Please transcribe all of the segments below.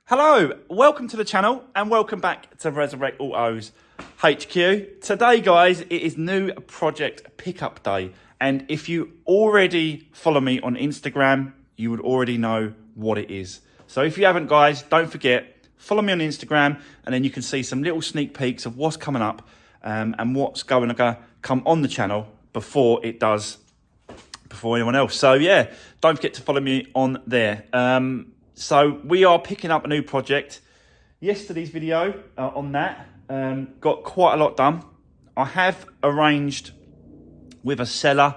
Hello, welcome to the channel and welcome back to Resurwreck Autos HQ. Today, guys, it is new project pickup day. And if you already follow me on Instagram, you would already know what it is. So if you haven't, guys, don't forget, follow me on Instagram and then you can see some little sneak peeks of what's coming up and what's going to come on the channel before anyone else. So yeah, don't forget to follow me on there. So we are picking up a new project. Yesterday's video on that got quite a lot done. I have arranged with a seller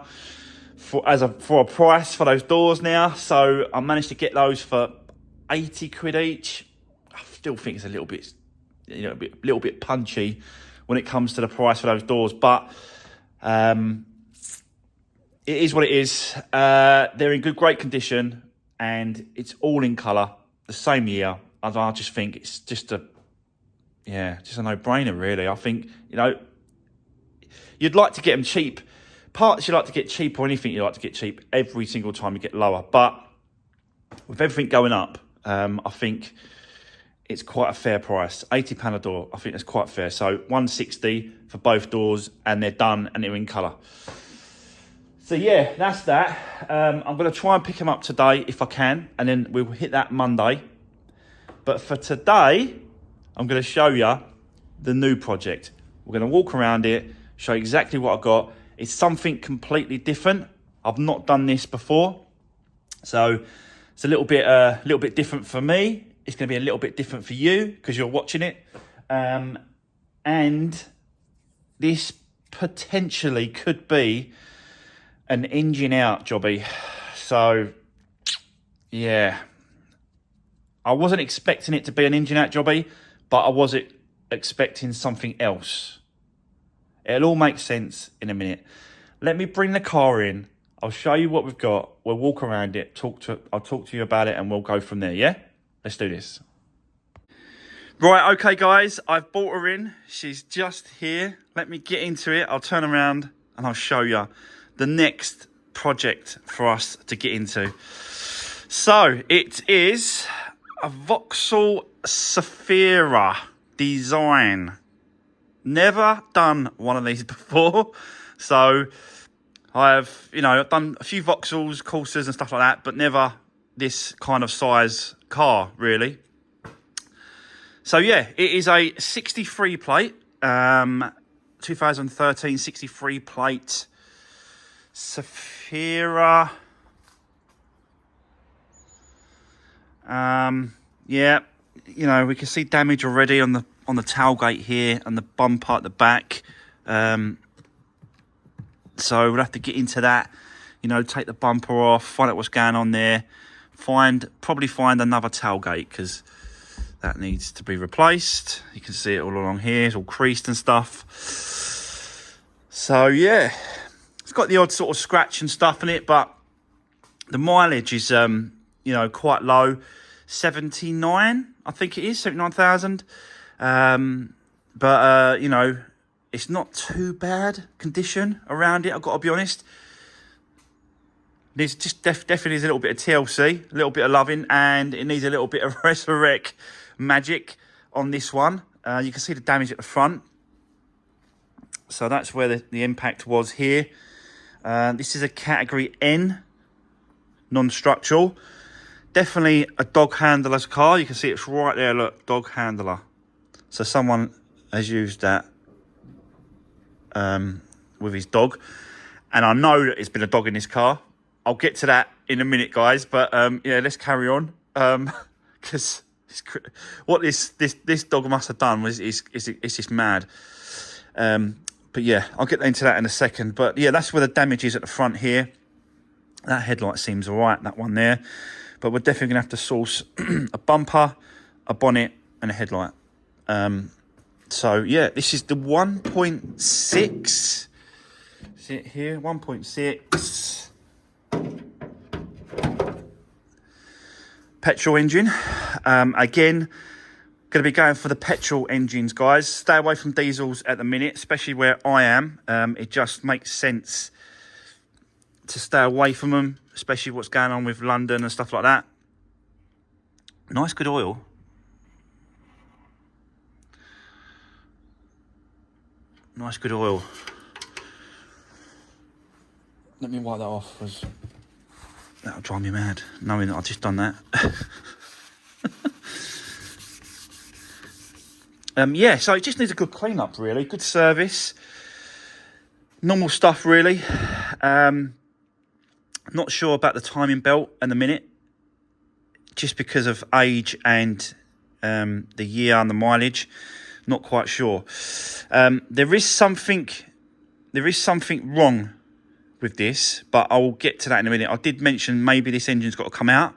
for a price for those doors now. So I managed to get those for 80 quid each. I still think it's a little bit, little bit punchy when it comes to the price for those doors, but it is what it is. They're in great condition. And it's all in colour, the same year. I just think it's just a no-brainer, really. I think, you'd like to get them cheap. Parts you like to get cheap, or anything you like to get cheap every single time you get lower. But with everything going up, I think it's quite a fair price. £80 a door, I think that's quite fair. So 160 for both doors, and they're done, and they're in colour. So yeah, that's that. I'm going to try and pick them up today if I can, and then we'll hit that Monday. But for today, I'm going to show you the new project. We're going to walk around it, show you exactly what I've got. It's something completely different. I've not done this before, so it's a little bit different for me. It's going to be a little bit different for you because you're watching it, and this potentially could be an engine out jobby. So yeah, I wasn't expecting it to be an engine out jobby, but I was expecting something else. It'll all make sense in a minute. Let me bring the car in. I'll show you what we've got. We'll walk around it, I'll talk to you about it, and we'll go from there. Yeah, let's do this. Right, okay guys, I've brought her in. She's just here. Let me get into it. I'll turn around and I'll show you the next project for us to get into. So it is a Vauxhall Saphira design. Never done one of these before. So I've done a few Vauxhalls, Corsas and stuff like that, but never this kind of size car, really. So yeah, it is a 63 plate, 2013 63 plate. Saphira. Yeah, we can see damage already on the tailgate here and the bumper at the back. So we'll have to get into that. Take the bumper off, find out what's going on there, probably find another tailgate because that needs to be replaced. You can see it all along here; it's all creased and stuff. So yeah. It's got the odd sort of scratch and stuff in it, but the mileage is, quite low. 79, I think it is, 79,000. But it's not too bad condition around it, I've got to be honest. There's just definitely is a little bit of TLC, a little bit of loving, and it needs a little bit of Resurwreck magic on this one. You can see the damage at the front. So that's where the impact was here. This is a category N, non-structural. Definitely a dog handler's car. You can see it's right there, look, dog handler. So someone has used that with his dog. And I know that it's been a dog in this car. I'll get to that in a minute, guys. But yeah, let's carry on. Because what this dog must have done was it's just mad. But yeah, I'll get into that in a second. But yeah, that's where the damage is at the front here. That headlight seems all right, that one there. But we're definitely going to have to source a bumper, a bonnet, and a headlight. So yeah, this is the 1.6. See it here, 1.6. Petrol engine. Again, going to be going for the petrol engines, guys. Stay away from diesels at the minute, especially where I am. It just makes sense to stay away from them, especially what's going on with London and stuff like that. Nice good oil. Nice good oil. Let me wipe that off, because that'll drive me mad, knowing that I've just done that. Yeah, so it just needs a good clean up, really. Good service. Normal stuff, really. Not sure about the timing belt and the minute, just because of age and the year and the mileage. Not quite sure. There is something wrong with this, but I will get to that in a minute. I did mention maybe this engine's got to come out,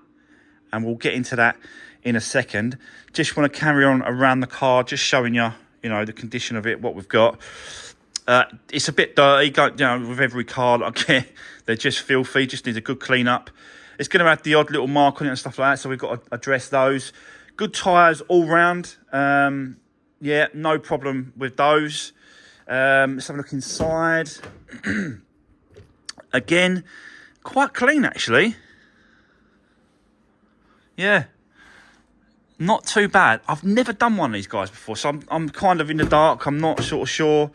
and we'll get into that in a second. Just want to carry on around the car, just showing you, the condition of it, what we've got. It's a bit dirty, with every car that I get. They're just filthy, just needs a good clean up. It's going to have the odd little mark on it and stuff like that, so we've got to address those. Good tyres all round. Yeah, no problem with those. Let's have a look inside. Again, quite clean, actually. Yeah. Not too bad. I've never done one of these guys before, so I'm kind of in the dark. I'm not sort of sure,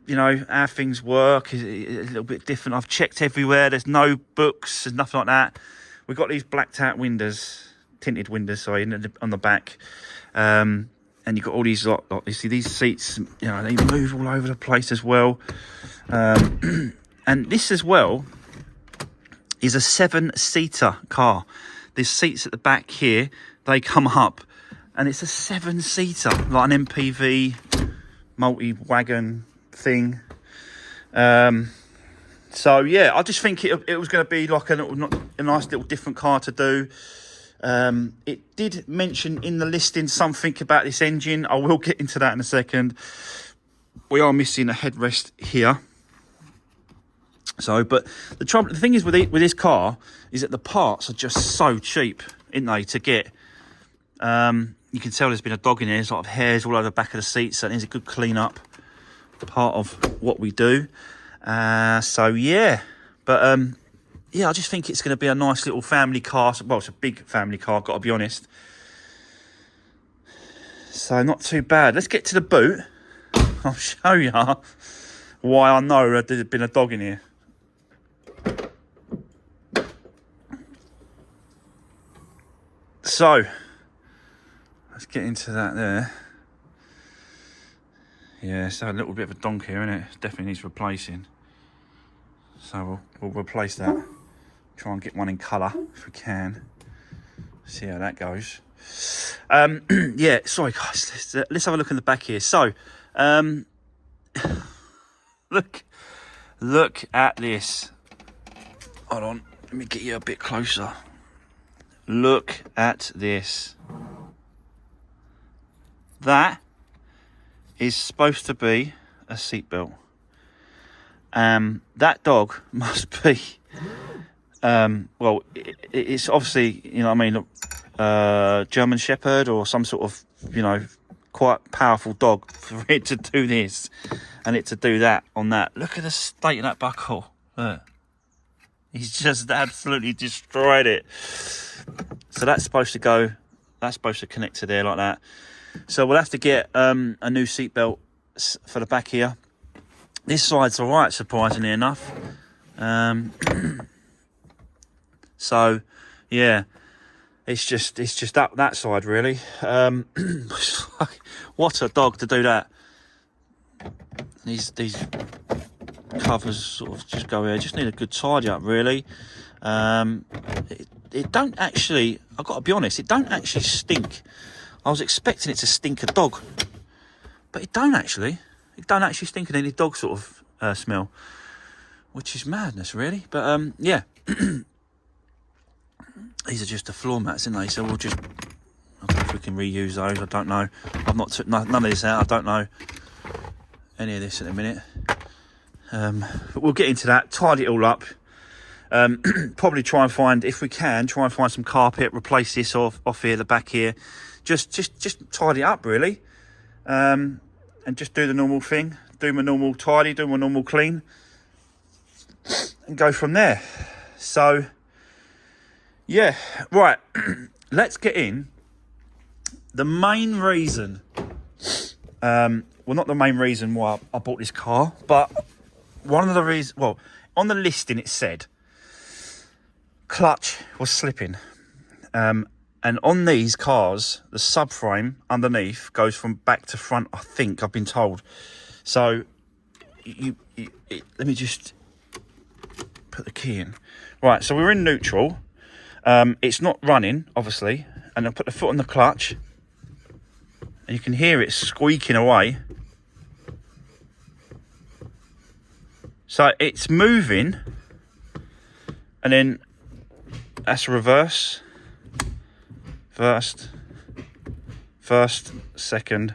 how things work. Is a little bit different. I've checked everywhere. There's no books. There's nothing like that. We've got these blacked out windows, tinted windows, sorry, on the back. And you've got all these, you see these seats, they move all over the place as well. And this as well is a 7-seater car. There's seats at the back here. They come up, and it's a 7-seater, like an MPV multi-wagon thing. So yeah, I just think it was going to be like a nice little different car to do. It did mention in the listing something about this engine. I will get into that in a second. We are missing a headrest here. So, but the thing is with this car is that the parts are just so cheap, aren't they, to get. You can tell there's been a dog in there. There's a lot of hairs all over the back of the seats, so it needs a good clean up. Part of what we do. So yeah, but yeah, I just think it's going to be a nice little family car. Well, it's a big family car, got to be honest. So not too bad. Let's get to the boot. I'll show you why I know there's been a dog in here. So let's get into that there. Yeah, it's a little bit of a donk here, isn't it? Definitely needs replacing. So we'll replace that. Try and get one in colour if we can. See how that goes. Yeah, sorry guys. Let's have a look in the back here. So, look at this. Hold on, let me get you a bit closer. Look at this. That is supposed to be a seatbelt. That dog must be, well, it's obviously, German Shepherd or some sort of, quite powerful dog for it to do this and it to do that on that. Look at the state of that buckle. Look. He's just absolutely destroyed it. So that's supposed to go, that's supposed to connect to there like that. So we'll have to get a new seatbelt for the back here. This side's all right, surprisingly enough. So, yeah, it's just up that side really. What a dog to do that. These covers sort of just go here. Just need a good tidy up really. It don't actually, I've got to be honest, it don't actually stink. I was expecting it to stink a dog, but it don't actually. It don't actually stink of any dog sort of smell, which is madness really. But yeah, these are just the floor mats, aren't they? So we'll just, I don't know if we can reuse those. I don't know. I've not took none of this out. I don't know any of this at the minute. But we'll get into that. Tidy it all up. Probably try and find, if we can, try and find some carpet. Replace this off here, the back here. Just tidy it up really. And just do the normal thing. Do my normal tidy. Do my normal clean. And go from there. So, yeah. Right. Let's get in. The main reason well, not the main reason why I bought this car, but one of the reasons, well, on the listing it said clutch was slipping. And on these cars, the subframe underneath goes from back to front, I think, I've been told. So, let me just put the key in. Right, so we're in neutral. It's not running, obviously. And I put the foot on the clutch. And you can hear it squeaking away. So, it's moving. And then, that's reverse. First, second,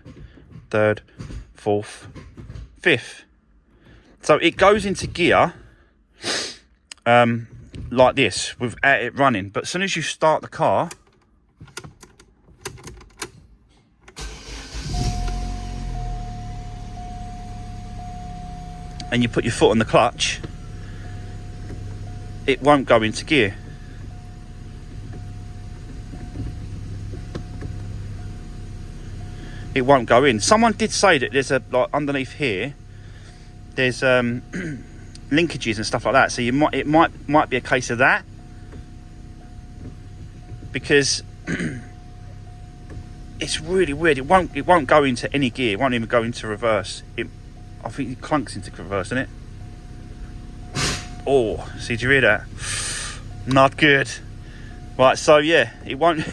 third, fourth, fifth. So it goes into gear like this without it running. But as soon as you start the car, and you put your foot on the clutch, it won't go into gear. It won't go in. Someone did say that there's like underneath here, there's linkages and stuff like that. So it might be a case of that, because it's really weird. It won't go into any gear. It won't even go into reverse. I think it clunks into reverse, doesn't it? Oh, see, did you hear that? Not good. Right, so yeah, it won't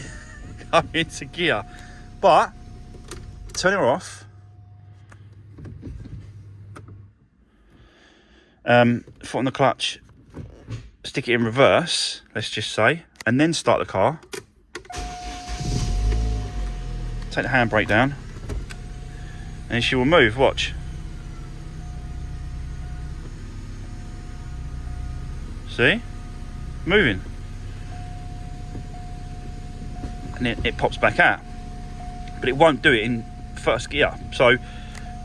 go into gear, but turn it off. Foot on the clutch, stick it in reverse, let's just say, and then start the car. Take the handbrake down, and she will move. Watch. See? Moving. And it pops back out. But it won't do it in first gear. So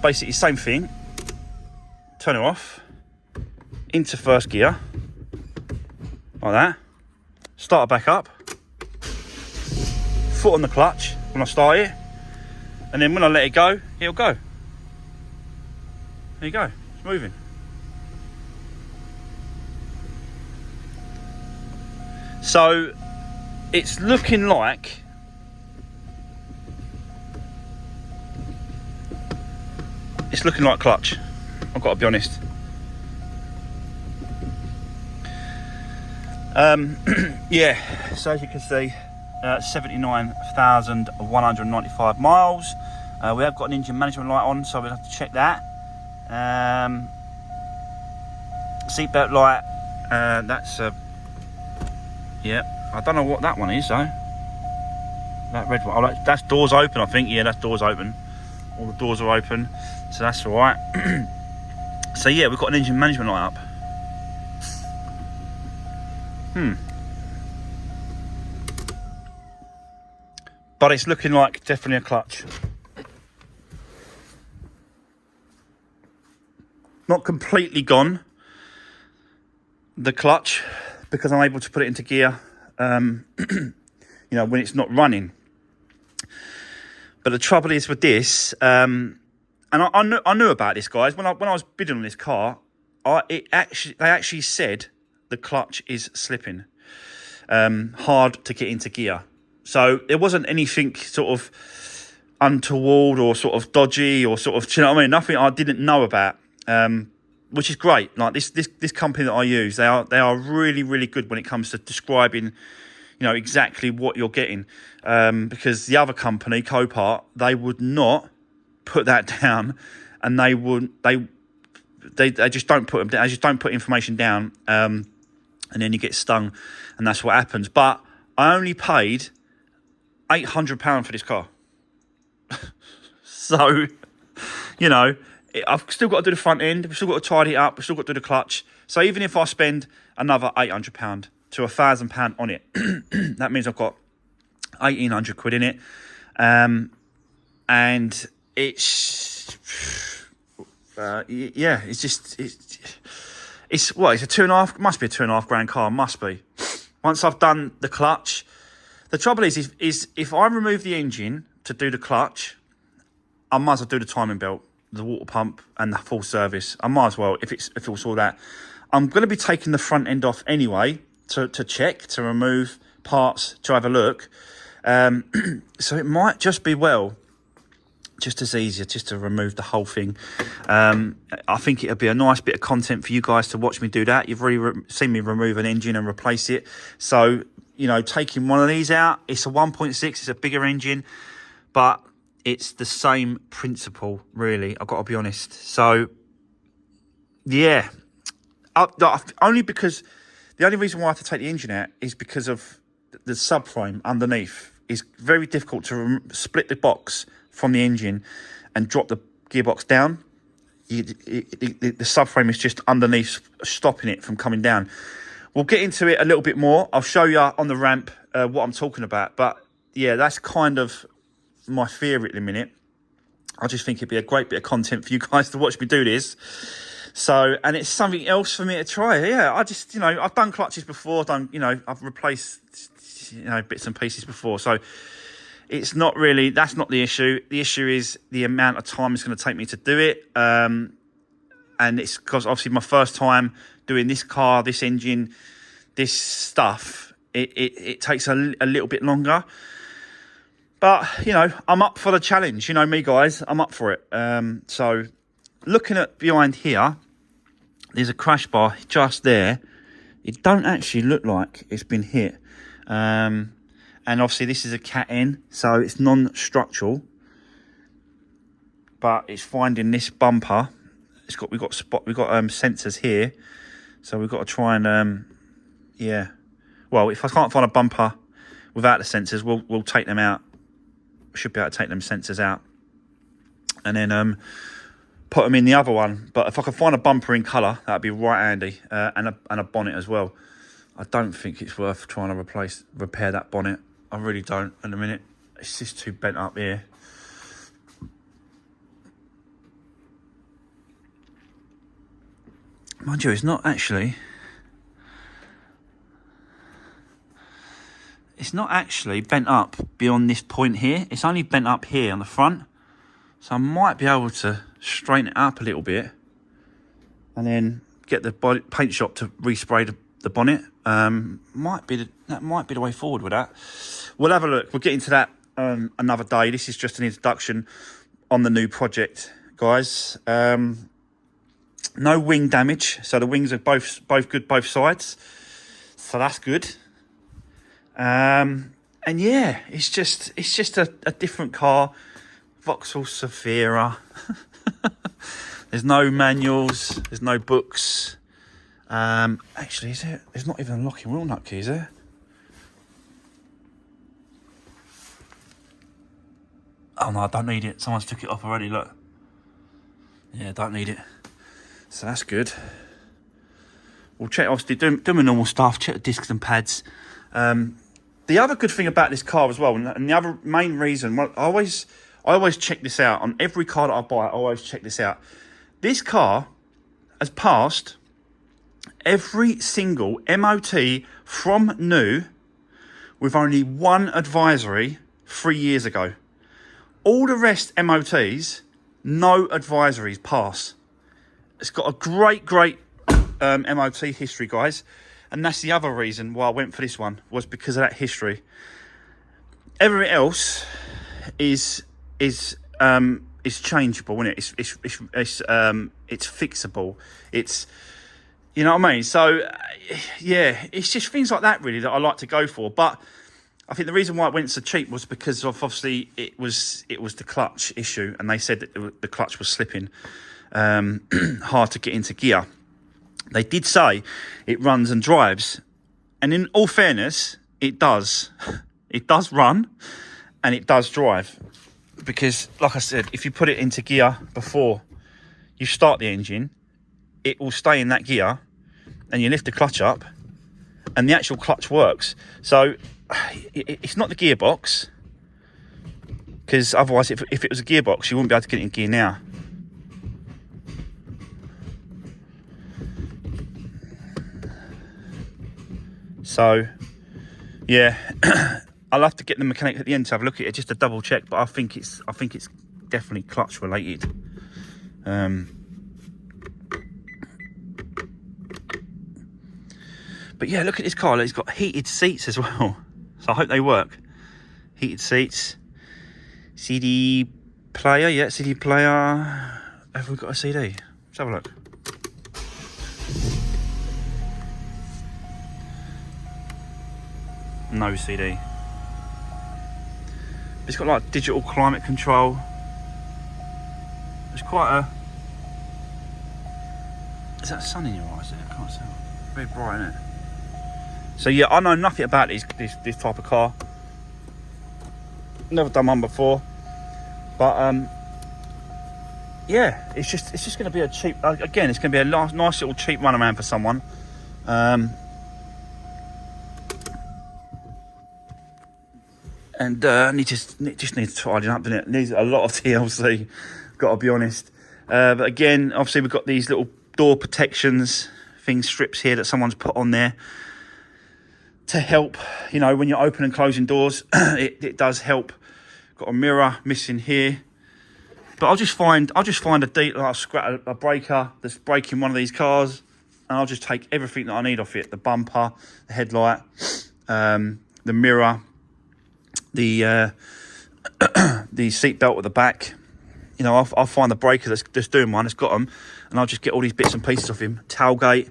basically same thing. Turn it off. Into first gear. Like that. Start it back up. Foot on the clutch when I start it. And then when I let it go, it'll go. There you go. It's moving. So it's looking like clutch. I've got to be honest. Yeah, so as you can see, 79,195 miles. We have got an engine management light on, so we'll have to check that. Seatbelt light, that's yeah, I don't know what that one is though. That red one, oh, that's doors open, I think. Yeah, that's doors open. All the doors are open, so that's all right. So yeah, we've got an engine management light up. But it's looking like definitely a clutch. Not completely gone, the clutch, because I'm able to put it into gear, you know, when it's not running. But the trouble is with this, and I knew about this, guys. When I was bidding on this car, they actually said the clutch is slipping, hard to get into gear. So there wasn't anything sort of untoward or sort of dodgy or sort of, do you know what I mean? Nothing I didn't know about, which is great. Like this company that I use, they are really, really good when it comes to describing, you know, exactly what you're getting. Because the other company, Copart, they would not put that down, and they just don't put them down. They just don't put information down, and then you get stung, and that's what happens. But I only paid £800 for this car. So, you know, I've still got to do the front end. We've still got to tidy it up. We've still got to do the clutch. So even if I spend another £800 to £1,000 on it, that means I've got 1,800 quid in it. And it's, yeah, it's just, it's what, it's a must be a £2.5 car, must be. Once I've done the clutch, the trouble is if I remove the engine to do the clutch, I might as well do the timing belt, the water pump, and the full service. I might as well, if it was all that. I'm going to be taking the front end off anyway to check, to remove parts, to have a look. So it might just be just as easier just to remove the whole thing. I think it'll be a nice bit of content for you guys to watch me do that. You've already seen me remove an engine and replace it. So, you know, taking one of these out, it's a 1.6, it's a bigger engine, but it's the same principle, really. I've got to be honest. So, yeah. Only because the only reason why I have to take the engine out is because of the subframe underneath. It's very difficult to split the box from the engine and drop the gearbox down. The subframe is just underneath, stopping it from coming down. We'll get into it a little bit more. I'll show you on the ramp what I'm talking about. But yeah, that's kind of my theory at the minute. I just think it'd be a great bit of content for you guys to watch me do this. So, and it's something else for me to try. Yeah, I just, you know, I've done clutches before. I've replaced, you know, bits and pieces before. So it's not really, that's not the issue. The issue is the amount of time it's going to take me to do it. And it's because obviously my first time doing this car, this engine, this stuff, it takes a little bit longer. But, you know, I'm up for the challenge. You know me, guys, I'm up for it. So looking at behind here, there's a crash bar just there. It don't actually look like it's been hit. And obviously this is a Cat N, so it's non-structural. But it's finding this bumper. We've got sensors here, so we've got to try and yeah. Well, if I can't find a bumper without the sensors, we'll take them out. We should be able to take them sensors out, and then put them in the other one. But if I can find a bumper in colour, that'd be right handy, and a bonnet as well. I don't think it's worth trying to repair that bonnet. I really don't in a minute. It's just too bent up here. Mind you, it's not actually bent up beyond this point here. It's only bent up here on the front. So I might be able to straighten it up a little bit and then get the paint shop to respray the bonnet. That might be the way forward with that. We'll have a look. We'll get into that another day. This is just an introduction on the new project, guys. No wing damage, so the wings are both good, both sides. So that's good. And yeah, it's just a different car. Vauxhall Zafira. There's no manuals. There's no books. Actually, is there? There's not even a locking wheel nut key, is there? Oh no, I don't need it. Someone's took it off already. Look. Yeah, don't need it. So that's good. We'll check, obviously, do my normal stuff, check the discs and pads. The other good thing about this car as well, and the other main reason, well, I always check this out. On every car that I buy, I always check this out. This car has passed every single MOT from new with only one advisory 3 years ago. All the rest MOTs, no advisories pass. It's got a great MOT history, guys. And that's the other reason why I went for this one, was because of that history. Everything else is changeable, isn't it? It's fixable. It's, you know what I mean? So yeah, it's just things like that really that I like to go for. But I think the reason why it went so cheap was because of, obviously it was the clutch issue, and they said that the clutch was slipping, hard to get into gear. They did say it runs and drives, and in all fairness, it does. It does run and it does drive, because like I said, if you put it into gear before you start the engine, it will stay in that gear, and you lift the clutch up and the actual clutch works. So it's not the gearbox, because otherwise if it was a gearbox, you wouldn't be able to get it in gear now. So yeah, I'll have to get the mechanic at the end to have a look at it just to double check, but I think it's definitely clutch related. But yeah, look at this car. It's got heated seats as well. So I hope they work. Heated seats. CD player. Yeah, CD player. Have we got a CD? Let's have a look. No CD. It's got like digital climate control. It's quite a... Is that sun in your eyes there? I can't tell. Very bright, isn't it? So yeah, I know nothing about this type of car. Never done one before. But yeah, it's just going to be a cheap... Again, it's going to be a nice little cheap run around for someone. And it just needs tidying up, doesn't it? It needs a lot of TLC, got to be honest. But again, obviously we've got these little door protections, strips here that someone's put on there to help, you know, when you're opening and closing doors. it does help. Got a mirror missing here. But I'll just find a breaker that's breaking one of these cars, and I'll just take everything that I need off it: the bumper, the headlight, the mirror, the seat belt at the back. You know, I'll find the breaker that's doing one, that's got them, and I'll just get all these bits and pieces off him. Tailgate,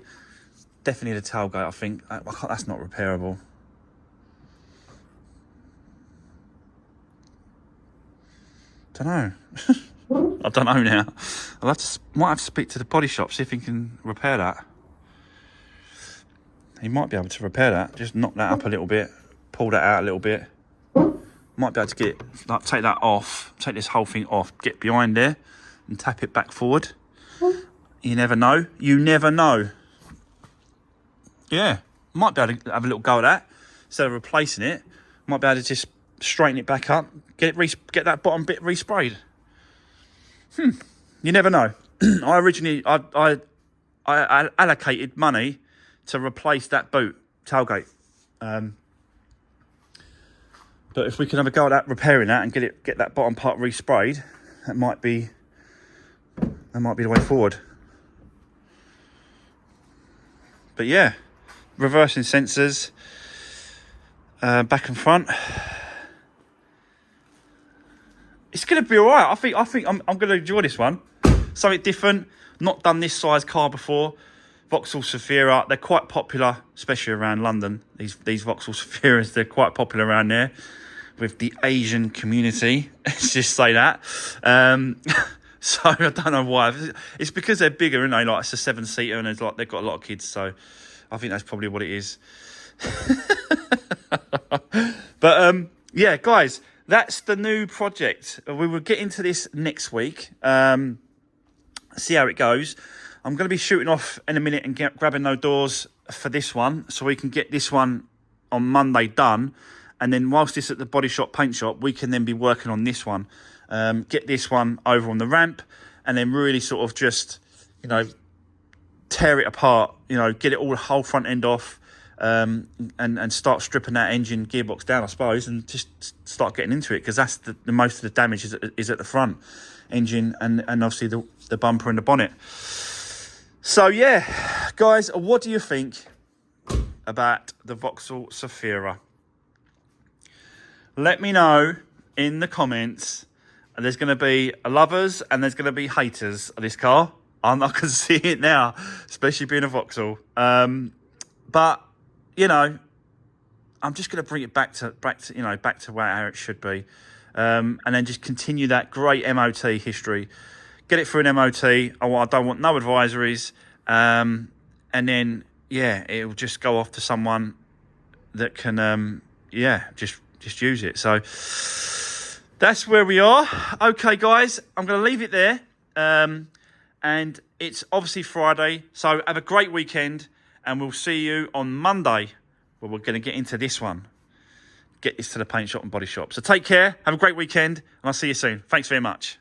definitely the tailgate. I think that's not repairable. Don't know. I don't know now. Might have to speak to the body shop, see if he can repair that. He might be able to repair that. Just knock that up a little bit, pull that out a little bit. Might be able to take that off, take this whole thing off, get behind there and tap it back forward. You never know. You never know. Yeah, might be able to have a little go at that. Instead of replacing it, might be able to just straighten it back up, get that bottom bit resprayed. You never know. I originally I allocated money to replace that boot tailgate. But if we can have a go at that, repairing that, and get that bottom part resprayed, that might be the way forward. But yeah, reversing sensors, back and front. It's going to be all right. I think I'm going to enjoy this one. Something different. Not done this size car before. Vauxhall Zafira. They're quite popular, especially around London. These Vauxhall Zafiras, they're quite popular around there with the Asian community. Let's just say that. So I don't know why. It's because they're bigger, isn't they? Like it's a 7-seater, and they've got a lot of kids. So I think that's probably what it is. But yeah, guys. That's the new project. We will get into this next week. See how it goes. I'm going to be shooting off in a minute and grabbing those doors for this one, so we can get this one on Monday done. And then whilst it's at the body shop, paint shop, we can then be working on this one. Get this one over on the ramp, and then really sort of just, you know, tear it apart. You know, get it all, the whole front end off. And start stripping that engine gearbox down, I suppose, and just start getting into it, because that's the most of the damage is at the front engine and obviously the bumper and the bonnet. So yeah, guys, what do you think about the Vauxhall Zafira? Let me know in the comments. There's going to be lovers and there's going to be haters of this car. I can see it now, especially being a Vauxhall. But you know, I'm just going to bring it back to where it should be, and then just continue that great MOT history. Get it through an MOT. I don't want no advisories, and then yeah, it'll just go off to someone that can just use it. So that's where we are. Okay, guys, I'm going to leave it there, and it's obviously Friday, so have a great weekend. And we'll see you on Monday, where we're going to get into this one. Get this to the paint shop and body shop. So take care. Have a great weekend. And I'll see you soon. Thanks very much.